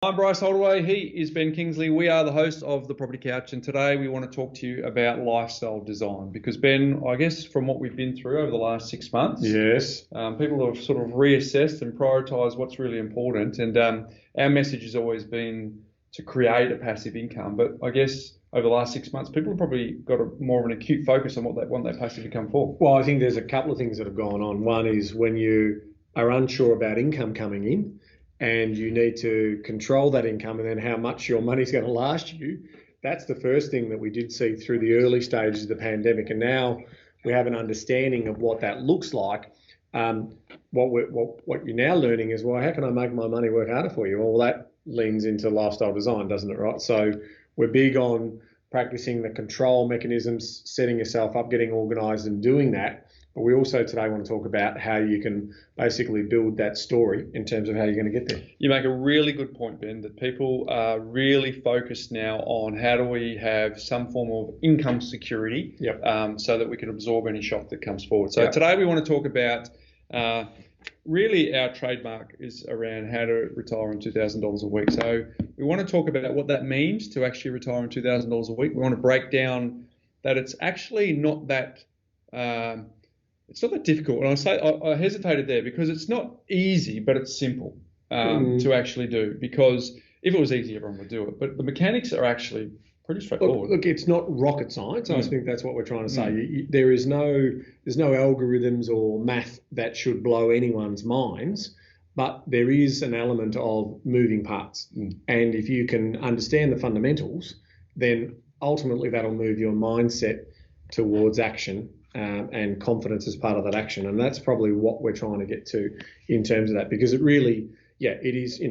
I'm Bryce Holdaway. He is Ben Kingsley. We are the hosts of The Property Couch, and today we want to talk to you about lifestyle design because, Ben, I guess from what we've been through over the last 6 months, Yes. people have sort of reassessed and prioritised what's really important. And our message has always been to create a passive income. But I guess over the last 6 months, people have probably got more of an acute focus on what they want that passive income for. Well, I think there's a couple of things that have gone on. One is when you are unsure about income coming in and you need to control that income and then how much your money's going to last you. That's the first thing that we did see through the early stages of the pandemic. And now we have an understanding of what that looks like. What you're now learning is, well, how can I make my money work harder for you? Well, that leans into lifestyle design, doesn't it, right? So we're big on practicing the control mechanisms, setting yourself up, getting organised and doing that. But we also today want to talk about how you can basically build that story in terms of how you're going to get there. You make a really good point, Ben, that people are really focused now on how do we have some form of income security so that we can absorb any shock that comes forward. So today we want to talk about really our trademark is around how to retire on $2,000 a week. So we want to talk about what that means to actually retire on $2,000 a week. We want to break down that it's actually not that difficult. And I hesitated there because it's not easy, but it's simple to actually do. Because if it was easy, everyone would do it. But the mechanics are actually pretty straightforward. Look, it's not rocket science. I think that's what we're trying to say. There's no algorithms or math that should blow anyone's minds, but there is an element of moving parts. And if you can understand the fundamentals, then ultimately that'll move your mindset towards action and confidence as part of that action. And that's probably what we're trying to get to in terms of that, because it really, it is,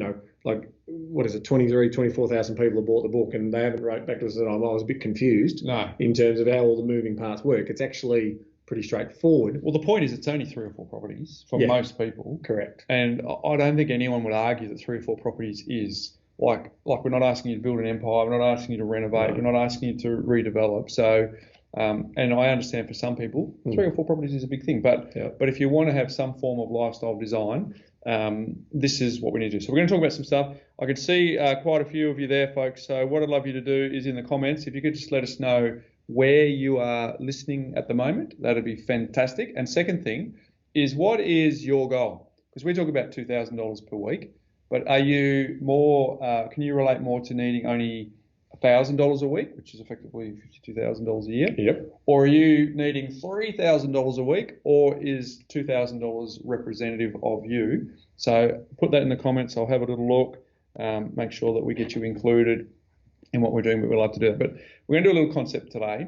like, what is it, 24,000 people have bought the book and they haven't wrote back to us and I was a bit confused in terms of how all the moving parts work. It's actually pretty straightforward. Well, the point is it's only 3 or 4 properties for most people. Correct. And I don't think anyone would argue that 3 or 4 properties is like we're not asking you to build an empire, we're not asking you to renovate, we're not asking you to redevelop. So and I understand for some people 3 or 4 properties is a big thing, but if you want to have some form of lifestyle design, this is what we need to do. So we're going to talk about some stuff. I can see quite a few of you there, folks. So what I'd love you to do is in the comments, if you could just let us know where you are listening at the moment, that'd be fantastic. And second thing is, what is your goal? Because we talk about $2,000 per week, but are you more? Can you relate more to needing only $1,000 a week, which is effectively $52,000 a year? Yep. Or are you needing $3,000 a week, or is $2,000 representative of you? So put that in the comments. I'll have a little look, make sure that we get you included in what we're doing. We'd love to do it. But we're going to do a little concept today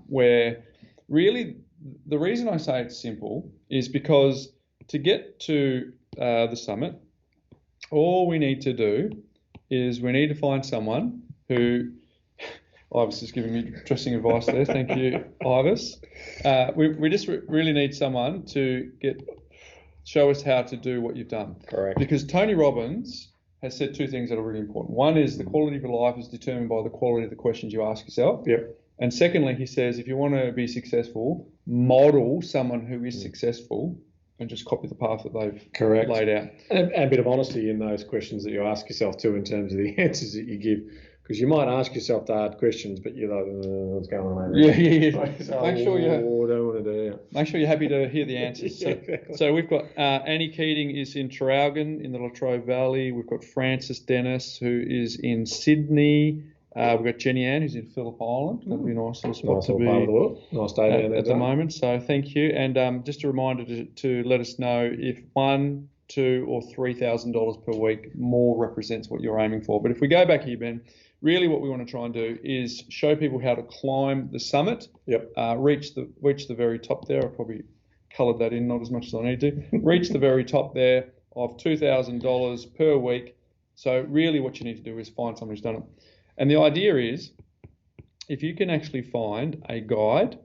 where really the reason I say it's simple is because to get to the summit, all we need to do is we need to find someone who, Ivis is giving me dressing advice there. Thank you, Ivis. We just really need someone to show us how to do what you've done. Correct. Because Tony Robbins has said 2 things that are really important. One is the quality of your life is determined by the quality of the questions you ask yourself. Yep. And secondly, he says if you want to be successful, model someone who is successful and just copy the path that they've laid out. And a bit of honesty in those questions that you ask yourself too in terms of the answers that you give. Because you might ask yourself the hard questions, but you're like, what's going on over here? So, make sure don't want to do it. Make sure you're happy to hear the answers. So we've got Annie Keating is in Traralgon in the Latrobe Valley. We've got Francis Dennis, who is in Sydney. We've got Jenny Ann, who's in Phillip Island. That'd be a nice little spot to be part of the world. Nice day down there at the moment. So thank you. And just a reminder to let us know if $1,000, $2,000 or $3,000 per week more represents what you're aiming for. But if we go back here, Ben, really what we want to try and do is show people how to climb the summit, reach the very top there. I probably coloured that in, not as much as I need to. Reach the very top there of $2,000 per week. So really what you need to do is find someone who's done it. And the idea is, if you can actually find a guide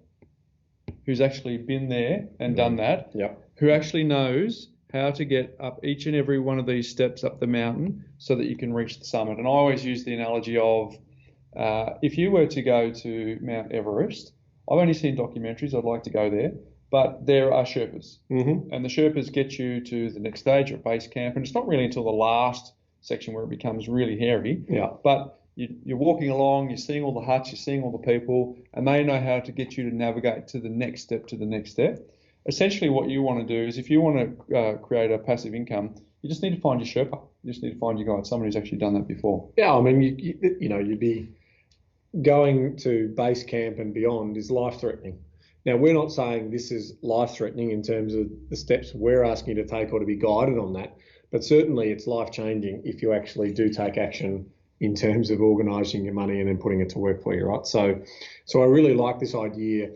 who's actually been there and done that, who actually knows how to get up each and every one of these steps up the mountain so that you can reach the summit. And I always use the analogy of if you were to go to Mount Everest, I've only seen documentaries, I'd like to go there, but there are Sherpas. And the Sherpas get you to the next stage at base camp, and it's not really until the last section where it becomes really hairy. Yeah. But you're walking along, you're seeing all the huts, you're seeing all the people, and they know how to get you to navigate to the next step, Essentially, what you want to do is if you want to create a passive income, you just need to find your Sherpa. You just need to find your guide, someone who's actually done that before. Yeah, I mean, you'd be going to base camp and beyond is life-threatening. Now, we're not saying this is life-threatening in terms of the steps we're asking you to take or to be guided on that, but certainly it's life-changing if you actually do take action in terms of organising your money and then putting it to work for you, right? So I really like this idea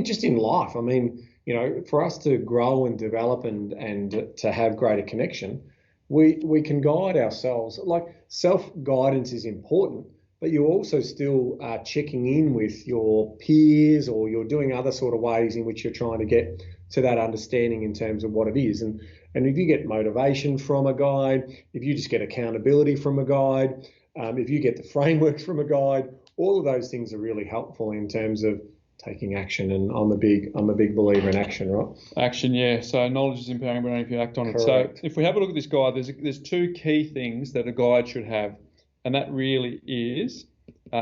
just in life. I mean, for us to grow and develop and to have greater connection, we can guide ourselves. Like self-guidance is important, but you also still are checking in with your peers, or you're doing other sort of ways in which you're trying to get to that understanding in terms of what it is. And if you get motivation from a guide, if you just get accountability from a guide, if you get the frameworks from a guide, all of those things are really helpful in terms of taking action. And I'm a big believer in action, right? Action, yeah. So knowledge is empowering, but only if you act on it. Correct. So if we have a look at this guide, there's two key things that a guide should have, and that really is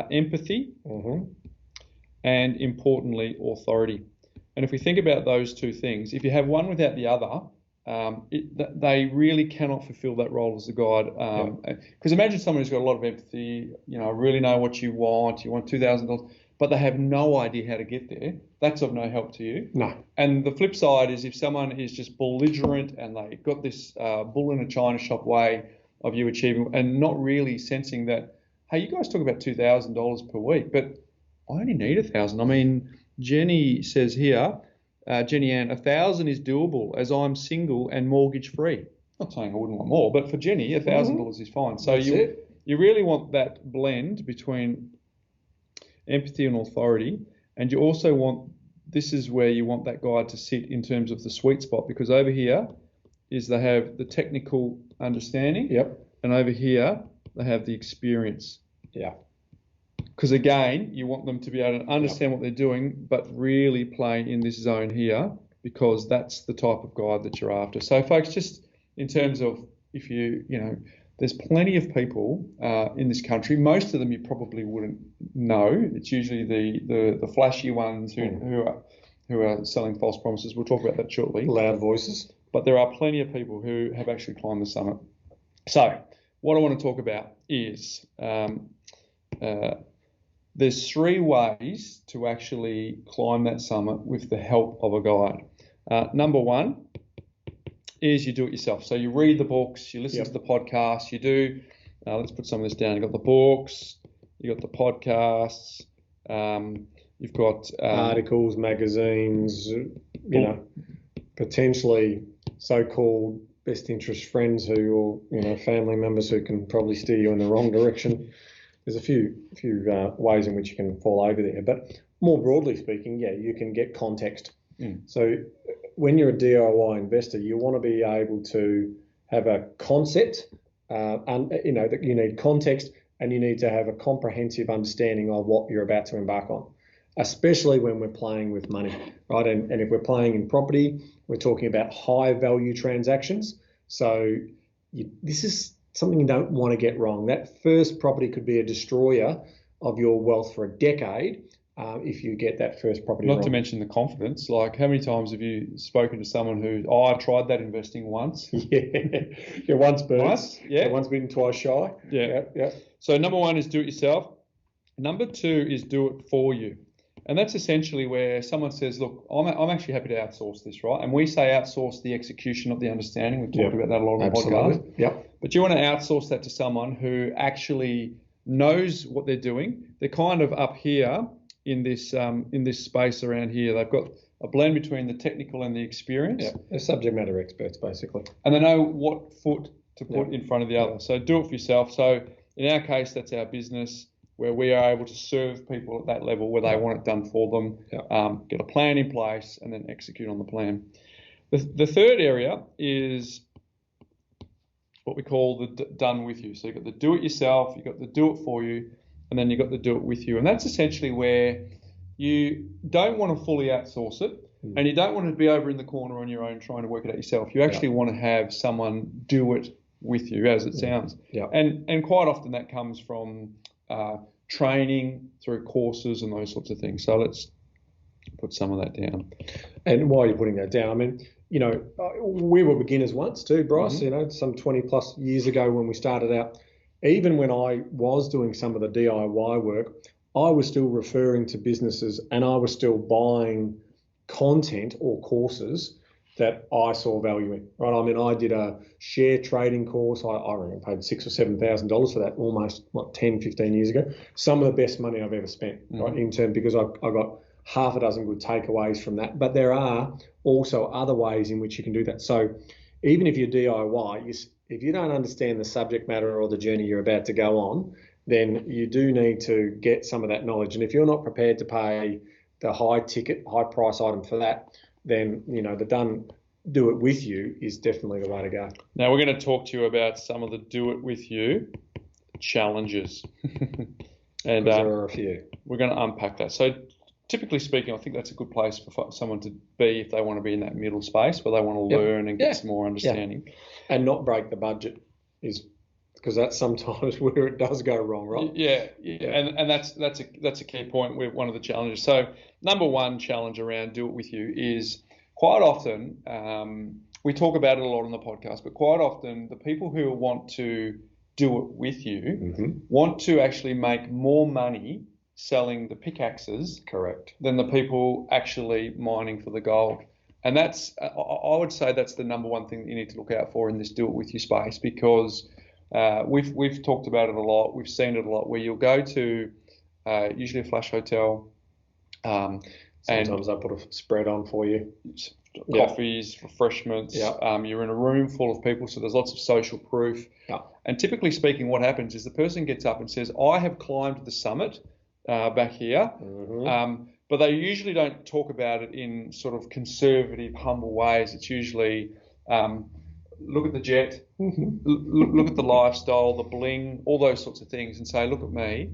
empathy and, importantly, authority. And if we think about those two things, if you have one without the other, they really cannot fulfill that role as a guide. Because imagine someone who's got a lot of empathy, really know what you want $2,000, but they have no idea how to get there. That's of no help to you. No. And the flip side is if someone is just belligerent and they got this bull in a china shop way of you achieving, and not really sensing that, hey, you guys talk about $2,000 per week, but I only need $1,000. I mean, Jenny says here, Jenny Ann, 1,000 is doable as I'm single and mortgage free. Not saying I wouldn't want more, but for Jenny, $1,000 is fine. So you really want that blend between empathy and authority, and you also want, this is where you want that guide to sit in terms of the sweet spot, because over here is they have the technical understanding, and over here they have the experience. Yeah. Because again, you want them to be able to understand what they're doing, but really play in this zone here, because that's the type of guide that you're after. So folks, just in terms of if there's plenty of people in this country. Most of them you probably wouldn't know. It's usually the flashy ones who are selling false promises. We'll talk about that shortly. Loud voices. But there are plenty of people who have actually climbed the summit. So what I want to talk about is there's 3 ways to actually climb that summit with the help of a guide. Number 1 is you do it yourself. So you read the books, you listen to the podcasts, you do, let's put some of this down. You've got the books, you've got the podcasts, you've got articles, magazines, potentially so-called best interest friends or family members who can probably steer you in the wrong direction. There's a few ways in which you can fall over there. But more broadly speaking, you can get context. So when you're a DIY investor, you want to be able to have a concept, that you need context, and you need to have a comprehensive understanding of what you're about to embark on, especially when we're playing with money, right? And if we're playing in property, we're talking about high value transactions. So this is something you don't want to get wrong. That first property could be a destroyer of your wealth for a decade. If you get that first property wrong. Not to mention the confidence. Like, how many times have you spoken to someone who, I tried that investing once? Once burned. Once bitten, twice shy. Yeah. So number 1 is do it yourself. Number 2 is do it for you. And that's essentially where someone says, look, I'm actually happy to outsource this, right? And we say outsource the execution of the understanding. We've talked about that a lot on the podcast. Yep. But you want to outsource that to someone who actually knows what they're doing. They're kind of up here in this space around here. They've got a blend between the technical and the experience. Yeah, they're subject matter experts, basically. And they know what foot to put in front of the other. So do it for yourself. So in our case, that's our business, where we are able to serve people at that level where they want it done for them, get a plan in place, and then execute on the plan. The third area is what we call the done with you. So you've got the do it yourself, you've got the do it for you, and then you've got the do it with you. And that's essentially where you don't want to fully outsource it, and you don't want to be over in the corner on your own trying to work it out yourself. You actually want to have someone do it with you, as it sounds. Yeah. And quite often that comes from training through courses and those sorts of things. So let's put some of that down. And while you're putting that down, I mean, we were beginners once too, Bryce, some 20 plus years ago when we started out. Even when I was doing some of the DIY work, I was still referring to businesses and I was still buying content or courses that I saw value in, right? I mean, I did a share trading course. I reckon paid $6,000 or $7,000 for that almost 10, 15 years ago. Some of the best money I've ever spent, right? In terms, because I got half a dozen good takeaways from that. But there are also other ways in which you can do that. So even if you're DIY, if you don't understand the subject matter or the journey you're about to go on, then you do need to get some of that knowledge. And if you're not prepared to pay the high price item for that, then, the done do it with you is definitely the way to go. Now we're going to talk to you about some of the do it with you challenges. And there are a few. We're going to unpack that. So typically speaking, I think that's a good place for someone to be if they want to be in that middle space where they want to learn and get some more understanding. And not break the budget is because that's sometimes where it does go wrong, right? Yeah. And that's a key point with one of the challenges. So number one challenge around do it with you is quite often, we talk about it a lot on the podcast, but quite often the people who want to do it with you want to actually make more money selling the pickaxes than the people actually mining for the gold. And that's, I would say that's the number one thing that you need to look out for in this do it with you space, because we've talked about it a lot. We've seen it a lot where you'll go to usually a flash hotel. Sometimes I put a spread on for you. Coffees, refreshments. You're in a room full of people, so there's lots of social proof. And typically speaking, what happens is the person gets up and says, I have climbed the summit back here. But they usually don't talk about it in sort of conservative, humble ways. It's usually look at the jet, look at the lifestyle, the bling, all those sorts of things, and say, look at me,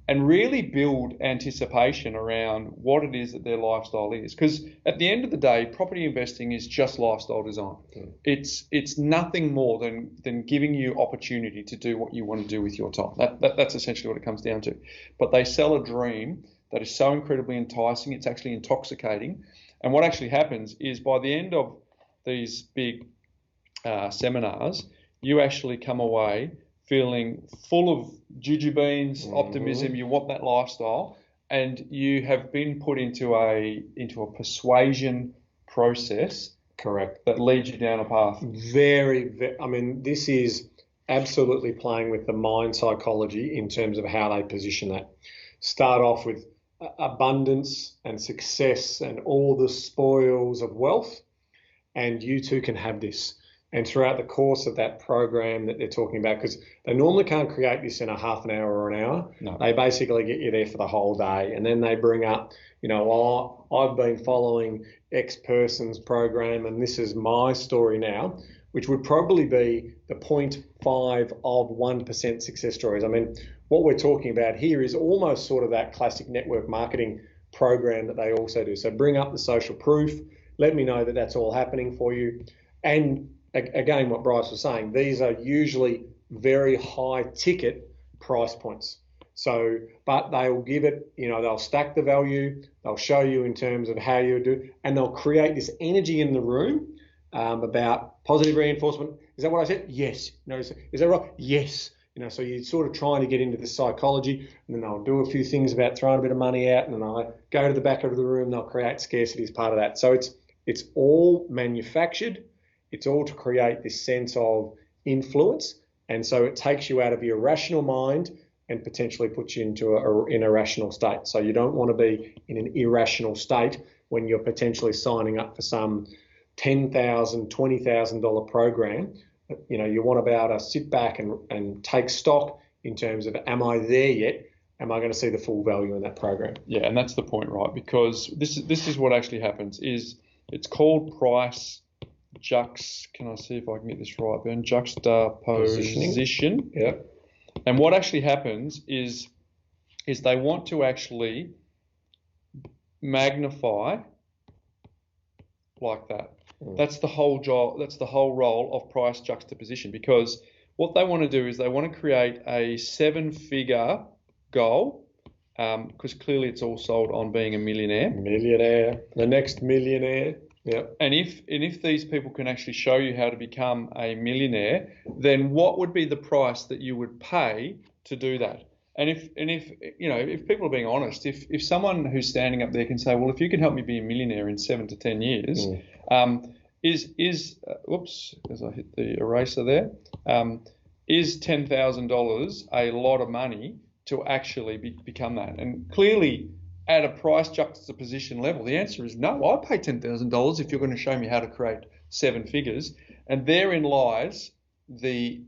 and really build anticipation around what it is that their lifestyle is. Because at the end of the day, property investing is just lifestyle design. It's nothing more than giving you opportunity to do what you want to do with your time. That's essentially what it comes down to. But they sell a dream that is so incredibly enticing, it's actually intoxicating. And what actually happens is by the end of these big seminars, you actually come away feeling full of juju-beans, optimism. You want that lifestyle, and you have been put into a persuasion process. That leads you down a path. Very, I mean, this is absolutely playing with the mind psychology in terms of how they position that. Start off with abundance and success and all the spoils of wealth, and you too can have this. And throughout the course of that program that they're talking about, because they normally can't create this in a half an hour or an hour, they basically get you there for the whole day. And then they bring up, I've been following X person's program and this is my story now, which would probably be the 0.5 of 1% success stories. I mean, what we're talking about here is almost sort of that classic network marketing program that they also do. So bring up the social proof, let me know that that's all happening for you. And again, what Bryce was saying, these are usually very high ticket price points. So, but they'll give it, they'll stack the value, they'll show you in terms of how you do, and they'll create this energy in the room about positive reinforcement. Is that what I said? Yes. No. Is that right? Yes. So you're sort of trying to get into the psychology, and then they'll do a few things about throwing a bit of money out, and then they'll go to the back of the room, they'll create scarcity as part of that. So it's all manufactured. It's all to create this sense of influence. And so it takes you out of your rational mind and potentially puts you into an irrational state. So you don't want to be in an irrational state when you're potentially signing up for some $10,000, $20,000 program. You want to be able to sit back and take stock in terms of, am I there yet? Am I going to see the full value in that program? Yeah, and that's the point, right? Because this is what actually happens is it's called price can I see if I can get this right, Ben? Juxtaposition. Yeah. And what actually happens is they want to actually magnify like that. That's the whole job. That's the whole role of price juxtaposition, because what they want to do is they want to create a 7-figure goal, because clearly it's all sold on being a millionaire. Millionaire, the next millionaire. Yep. And if these people can actually show you how to become a millionaire, then what would be the price that you would pay to do that? And if people are being honest, if someone who's standing up there can say, well, if you can help me be a millionaire in 7 to 10 years, whoops, as I hit the eraser there, is $10,000 a lot of money to actually become that? And clearly, at a price juxtaposition level, the answer is no. I'd pay $10,000 if you're going to show me how to create 7 figures. And therein lies the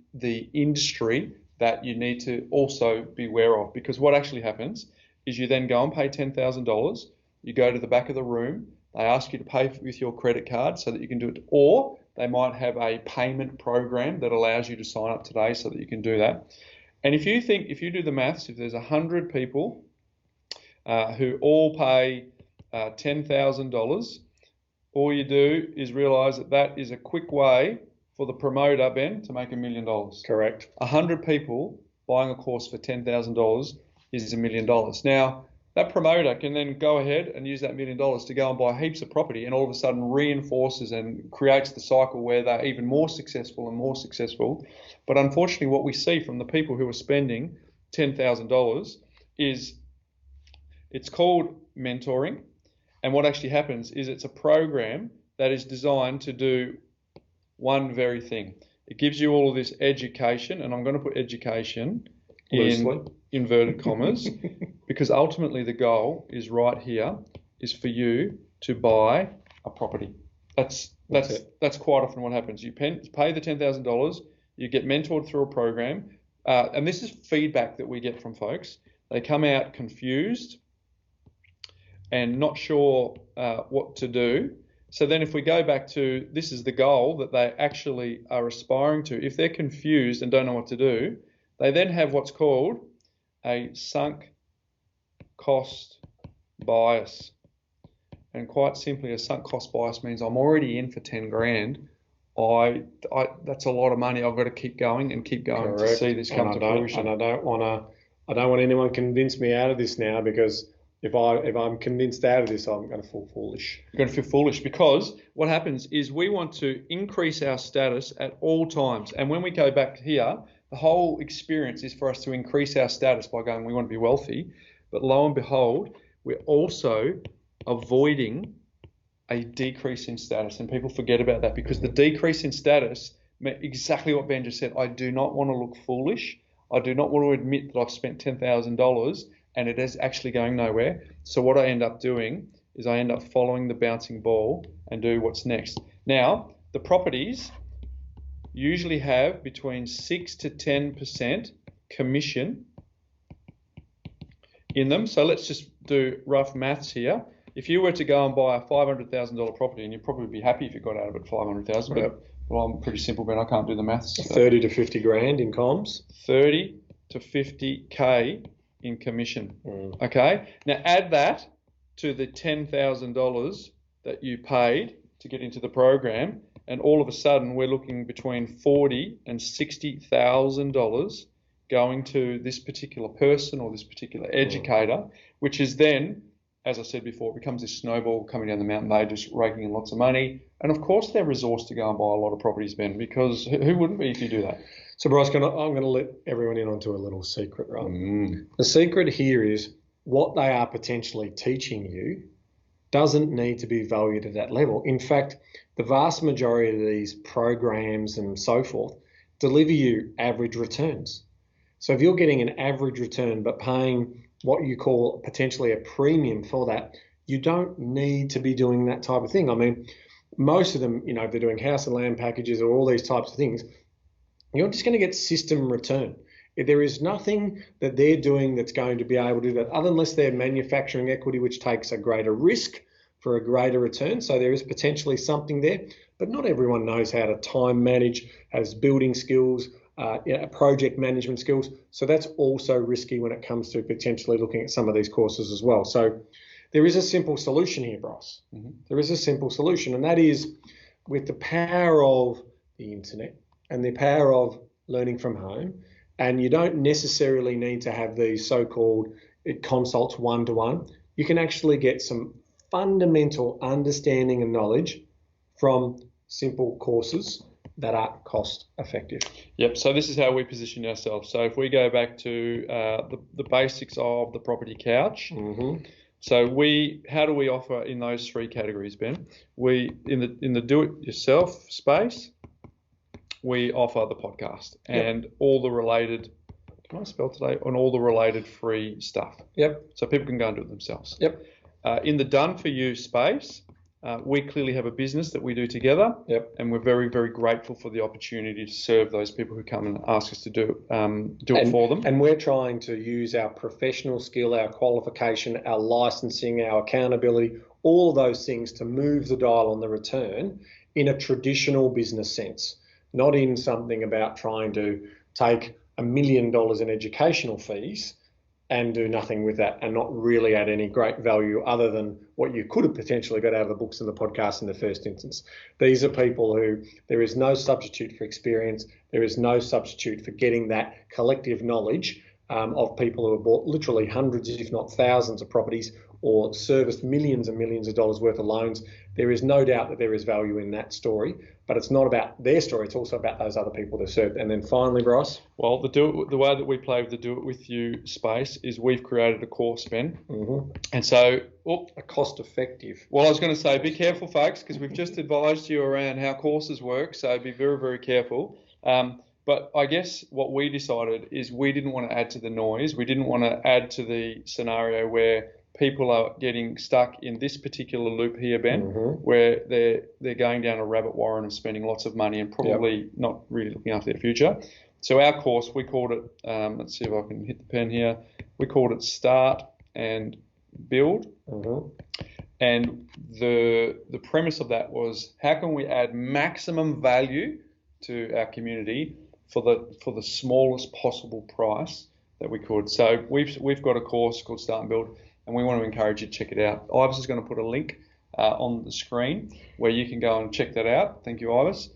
industry that you need to also be aware of, because what actually happens is you then go and pay $10,000, you go to the back of the room, they ask you to pay with your credit card so that you can do it, or they might have a payment program that allows you to sign up today so that you can do that. And if you do the maths, if there's 100 people who all pay $10,000, all you do is realise that is a quick way for the promoter, Ben, to make $1 million. Correct. 100 people buying a course for $10,000 is $1 million. Now, that promoter can then go ahead and use that $1 million to go and buy heaps of property, and all of a sudden reinforces and creates the cycle where they're even more successful and more successful. But unfortunately, what we see from the people who are spending $10,000 is it's called mentoring. And what actually happens is it's a program that is designed to do one very thing. It gives you all of this education, and I'm going to put education in inverted commas, because ultimately the goal is right here, is for you to buy a property. That's quite often what happens. You pay the $10,000, you get mentored through a program, and this is feedback that we get from folks. They come out confused and not sure what to do. So then if we go back to, this is the goal that they actually are aspiring to. If they're confused and don't know what to do, they then have what's called a sunk cost bias. And quite simply, a sunk cost bias means I'm already in for 10 grand. That's a lot of money. I've got to keep going and keep going. Correct. To see this come to fruition. And I don't want anyone to convince me out of this now, because if I'm convinced out of this, I'm going to feel foolish. You're going to feel foolish, because what happens is we want to increase our status at all times. And when we go back here, the whole experience is for us to increase our status by going, we want to be wealthy. But lo and behold, we're also avoiding a decrease in status. And people forget about that, because the decrease in status meant exactly what Ben just said. I do not want to look foolish. I do not want to admit that I've spent $10,000 and it is actually going nowhere. So what I end up doing is I end up following the bouncing ball and do what's next. Now, the properties usually have between 6 to 10% commission in them. So let's just do rough maths here. If you were to go and buy a $500,000 property, and you'd probably be happy if you got out of it $500,000, but well, I'm pretty simple, Ben. I can't do the maths. 30 to 50 grand in comms. 30 to 50K in commission. Okay. Now add that to the $10,000 that you paid to get into the program, and all of a sudden we're looking between $40,000 and $60,000 going to this particular person or this particular educator, which is then, as I said before, it becomes this snowball coming down the mountain. They're just raking in lots of money, and of course they're resourced to go and buy a lot of properties, Ben, because who wouldn't be if you do that? So, Bryce, I'm going to let everyone in onto a little secret, right? The secret here is what they are potentially teaching you doesn't need to be valued at that level. In fact, the vast majority of these programs and so forth deliver you average returns. So if you're getting an average return but paying what you call potentially a premium for that, you don't need to be doing that type of thing. I mean, most of them, if they're doing house and land packages or all these types of things, you're just going to get system return. There is nothing that they're doing that's going to be able to do that, other unless they're manufacturing equity, which takes a greater risk for a greater return. So there is potentially something there, but not everyone knows how to time manage, has building skills, project management skills. So that's also risky when it comes to potentially looking at some of these courses as well. So there is a simple solution here, Bryce. There is a simple solution, and that is with the power of the internet and the power of learning from home, and you don't necessarily need to have these so-called consults one-to-one, you can actually get some fundamental understanding and knowledge from simple courses that are cost effective. Yep. So this is how we position ourselves. So if we go back to the basics of the property couch. Mm-hmm. So how do we offer in those three categories, Ben? We in the do-it-yourself space, we offer the podcast and all the related. Can I spell today? On all the related free stuff. Yep. So people can go and do it themselves. Yep. In the done for you space, we clearly have a business that we do together. Yep. And we're very, very grateful for the opportunity to serve those people who come and ask us to do it for them. And we're trying to use our professional skill, our qualification, our licensing, our accountability, all of those things to move the dial on the return in a traditional business sense, not in something about trying to take $1 million in educational fees and do nothing with that and not really add any great value other than what you could have potentially got out of the books and the podcast in the first instance. These are people who there is no substitute for experience. There is no substitute for getting that collective knowledge of people who have bought literally hundreds, if not thousands of properties or serviced millions and millions of dollars worth of loans. There is no doubt that there is value in that story, but it's not about their story. It's also about those other people they've served. And then finally, Bryce? Well, the way that we play with the Do It With You space is we've created a course, Ben. Mm-hmm. And so... a cost effective. Well, I was going to say, be careful, folks, because we've just advised you around how courses work, so be very, very careful. But I guess what we decided is we didn't want to add to the noise. We didn't want to add to the scenario where people are getting stuck in this particular loop here, Ben, where they're going down a rabbit warren of spending lots of money and probably not really looking after their future. So our course, we called it, let's see if I can hit the pen here, we called it Start and Build. And the premise of that was, how can we add maximum value to our community for the smallest possible price that we could? So we've got a course called Start and Build, and we want to encourage you to check it out. Ivis is going to put a link on the screen where you can go and check that out. Thank you, Ivis.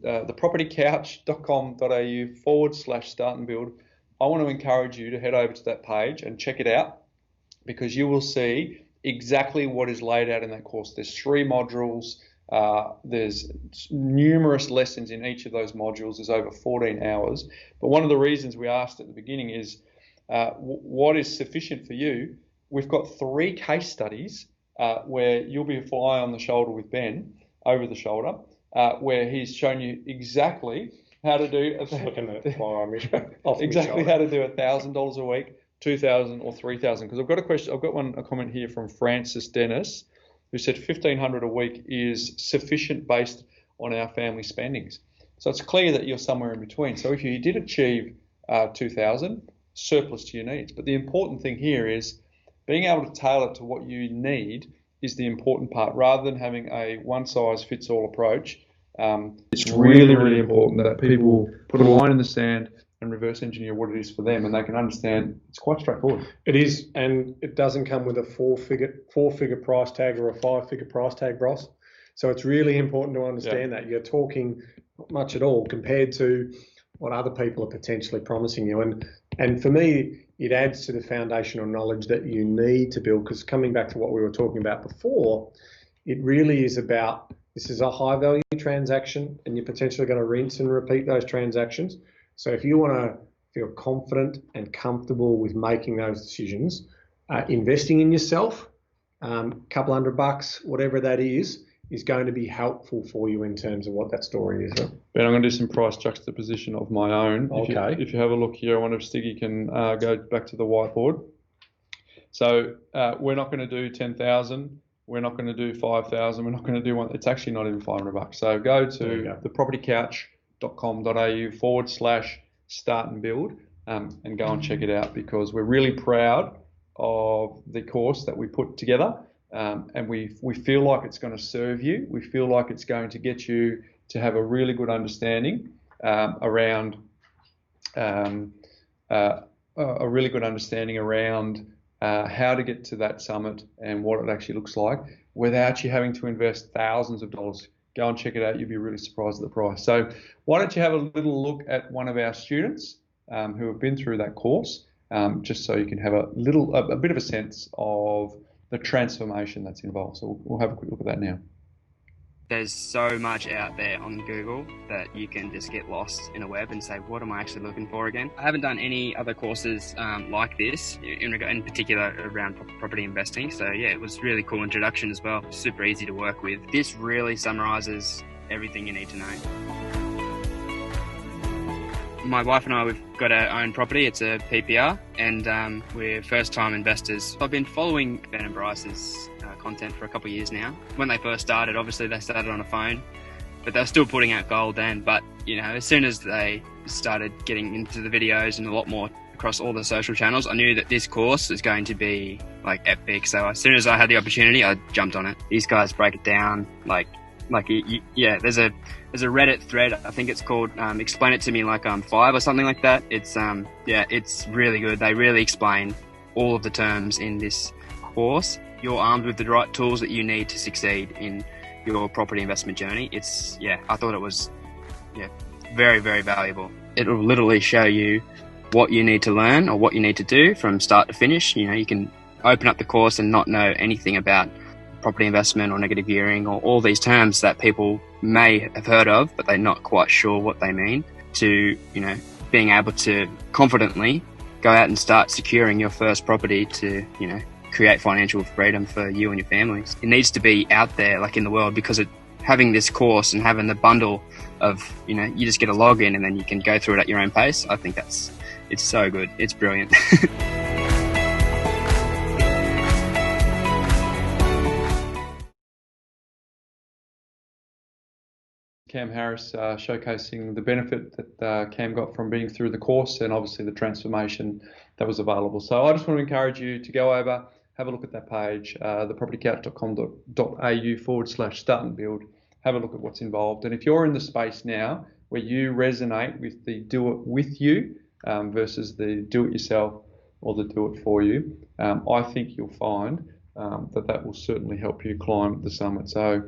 thepropertycouch.com.au/start and build. I want to encourage you to head over to that page and check it out, because you will see exactly what is laid out in that course. There's 3 modules. There's numerous lessons in each of those modules. There's over 14 hours. But one of the reasons we asked at the beginning is, what is sufficient for you? We've got 3 case studies where you'll be a fly on the shoulder with Ben, over the shoulder, where he's shown you exactly how to do exactly how to do $1,000 a week, $2,000 or $3,000. Because I've got a comment here from Francis Dennis, who said $1,500 a week is sufficient based on our family spendings. So it's clear that you're somewhere in between. So if you did achieve $2,000, surplus to your needs. But the important thing here is being able to tailor it to what you need is the important part, rather than having a one-size-fits-all approach. It's really, really important that people put a line in the sand and reverse engineer what it is for them, and they can understand it's quite straightforward. It is, and it doesn't come with a four-figure price tag or a 5-figure price tag, Bryce. So it's really important to understand that you're talking not much at all compared to what other people are potentially promising you. And for me, it adds to the foundational knowledge that you need to build, because coming back to what we were talking about before, it really is about, this is a high value transaction and you're potentially going to rinse and repeat those transactions. So if you want to feel confident and comfortable with making those decisions, investing in yourself, couple $100, whatever that is going to be helpful for you in terms of what that story is. Ben, I'm going to do some price juxtaposition of my own. Okay. If you have a look here, I wonder if Stiggy can go back to the whiteboard. So we're not going to do 10,000. We're not going to do 5,000. We're not going to do one. It's actually not even $500. So go to thepropertycouch.com.au/start and build and go and check it out, because we're really proud of the course that we put together. And we feel like it's going to serve you. We feel like it's going to get you to have a really good understanding around how to get to that summit and what it actually looks like without you having to invest thousands of dollars. Go and check it out. You'll be really surprised at the price. So why don't you have a little look at one of our students who have been through that course, just so you can have a bit of a sense of the transformation that's involved. So we'll have a quick look at that now. There's so much out there on Google that you can just get lost in a web and say, what am I actually looking for again? I haven't done any other courses like this, in particular around property investing. So yeah, it was really cool introduction as well. Super easy to work with. This really summarizes everything you need to know. My wife and I, we've got our own property. It's a PPR, and we're first-time investors. I've been following Ben and Bryce's content for a couple of years now. When they first started, obviously they started on a phone, but they're still putting out gold then. But as soon as they started getting into the videos and a lot more across all the social channels, I knew that this course is going to be like epic. So as soon as I had the opportunity, I jumped on it. These guys break it down there's a Reddit thread, I think it's called Explain It To Me Like I'm 5 or something like that. It's it's really good. They really explain all of the terms in this course. You're armed with the right tools that you need to succeed in your property investment journey. I thought it was very, very valuable. It will literally show you what you need to learn or what you need to do from start to finish. You can open up the course and not know anything about property investment or negative gearing or all these terms that people may have heard of, but they're not quite sure what they mean, to, being able to confidently go out and start securing your first property to, create financial freedom for you and your families. It needs to be out there, like in the world, because having this course and having the bundle of, you just get a login and then you can go through it at your own pace. I think it's so good. It's brilliant. Cam Harris showcasing the benefit that Cam got from being through the course, and obviously the transformation that was available. So I just want to encourage you to go over, have a look at that page, thepropertycouch.com.au/start and build. Have a look at what's involved. And if you're in the space now where you resonate with the do it with you versus the do it yourself or the do it for you, I think you'll find that will certainly help you climb the summit. So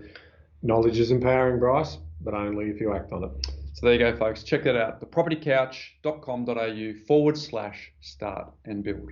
knowledge is empowering, Bryce, but only if you act on it. So there you go, folks. Check that out. thepropertycouch.com.au/start and build.